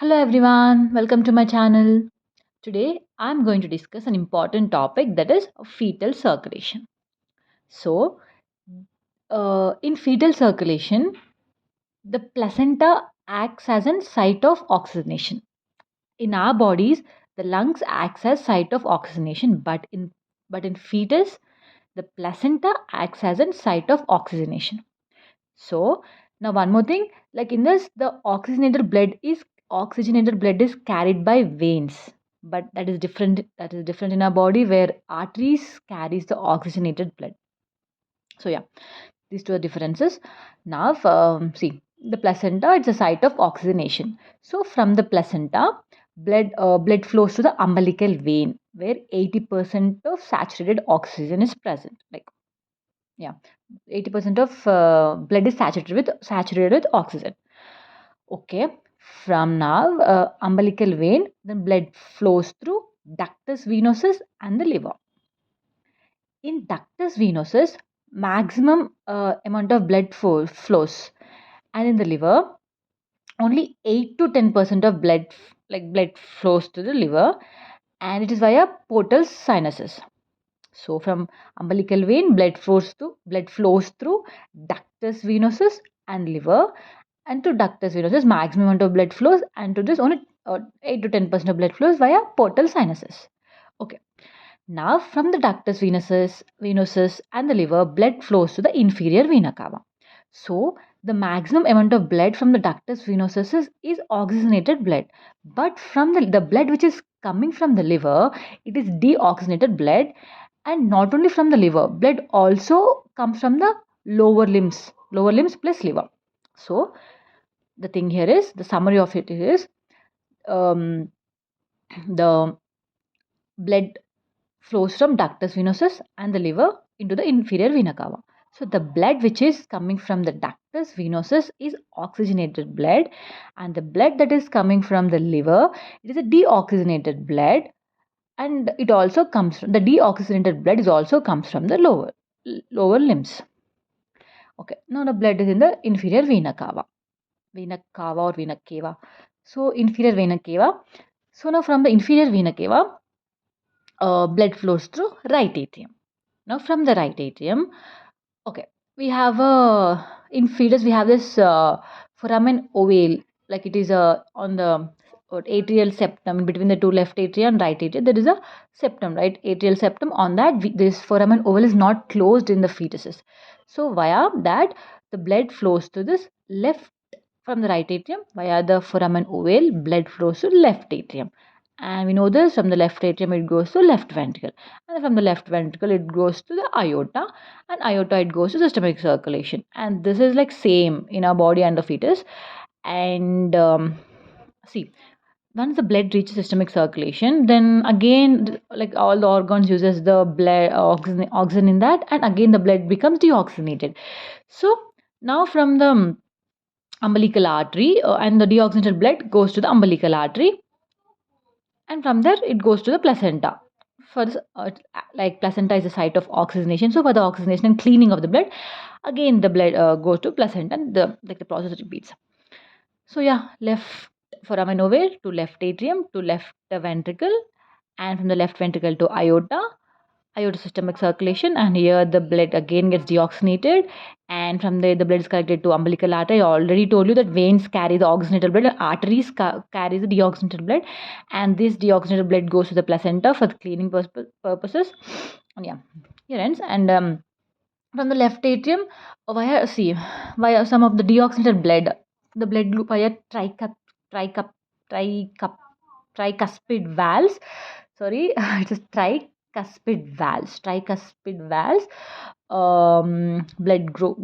Hello everyone, welcome to my channel. Today I'm going to discuss an important topic, that is fetal circulation. So, in fetal circulation, the placenta acts as a site of oxygenation. In our bodies, the lungs acts as site of oxygenation, but in fetus, the placenta acts as a site of oxygenation. So now one more thing, like in this, the oxygenated blood is carried by veins, but that is different. That is different in our body where arteries carries the oxygenated blood. So yeah, these two are differences. Now, see the placenta. It's a site of oxygenation. So from the placenta, blood flows to the umbilical vein where 80% of saturated oxygen is present. Like yeah, 80% of blood is saturated with oxygen. Okay, from now umbilical vein, then blood flows through ductus venosus and the liver. In ductus venosus, maximum amount of flows, and in the liver, only 8 to 10% of blood flows to the liver, and it is via portal sinuses. So from umbilical vein, blood flows through ductus venosus and liver, and to ductus venosus, maximum amount of blood flows, and to this only 8 to 10% of blood flows via portal sinuses. Okay. Now from the ductus venosus and the liver, blood flows to the inferior vena cava. So the maximum amount of blood from the ductus venosus is oxygenated blood, but from the blood which is coming from the liver, it is deoxygenated blood. And not only from the liver, blood also comes from the lower limbs plus liver. So the thing here is, the summary of it is, um, the blood flows from ductus venosus and the liver into the inferior vena cava. So the blood which is coming from the ductus venosus is oxygenated blood, and the blood that is coming from the liver, it is a deoxygenated blood, and it also comes from the deoxygenated blood is also comes from the lower limbs. Okay, now the blood is in the inferior vena cava or vena cava. So inferior vena cava. So now from the inferior vena cava, blood flows through right atrium. Now from the right atrium, okay, we have in fetus we have this foramen ovale, like it is on the atrial septum between the two left atria and right atria. There is a septum, right? Atrial septum. On that, this foramen ovale is not closed in the fetuses. So via that, the blood flows to this left from the right atrium via the foramen ovale. Blood flows to left atrium. And we know this, from the left atrium it goes to left ventricle, and from the left ventricle it goes to the aorta, and aorta it goes to systemic circulation. And this is like same in our body and the fetus. And see, once the blood reaches systemic circulation, then again, like all the organs uses the blood oxygen in that, and again the blood becomes deoxygenated. So now from the umbilical artery, and the deoxygenated blood goes to the umbilical artery, and from there it goes to the placenta. For this, like placenta is a site of oxygenation, so for the oxygenation and cleaning of the blood, again the blood goes to placenta, and the process repeats. So yeah, left foramen ovale to left atrium to left ventricle, and from the left ventricle to aorta systemic circulation, and here the blood again gets deoxygenated, and from there the blood is collected to umbilical artery. I already told you that veins carry the oxygenated blood and arteries carry the deoxygenated blood, and this deoxygenated blood goes to the placenta for the cleaning purposes. And yeah, here ends. And from the left atrium, via some of the deoxygenated blood, the blood group via tricup, tricup, tricuspid valves. Sorry, it is tricuspid valves.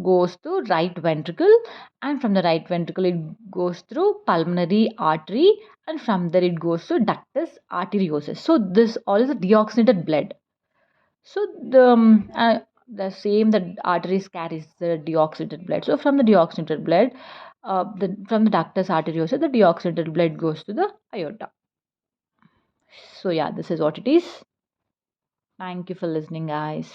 Goes to right ventricle, and from the right ventricle it goes through pulmonary artery, and from there it goes to ductus arteriosus. So this all is a deoxygenated blood. So the same, the arteries carries the deoxygenated blood. So from the deoxygenated blood, from the ductus arteriosus, the deoxygenated blood goes to the aorta. So yeah, this is what it is. Thank you for listening, guys.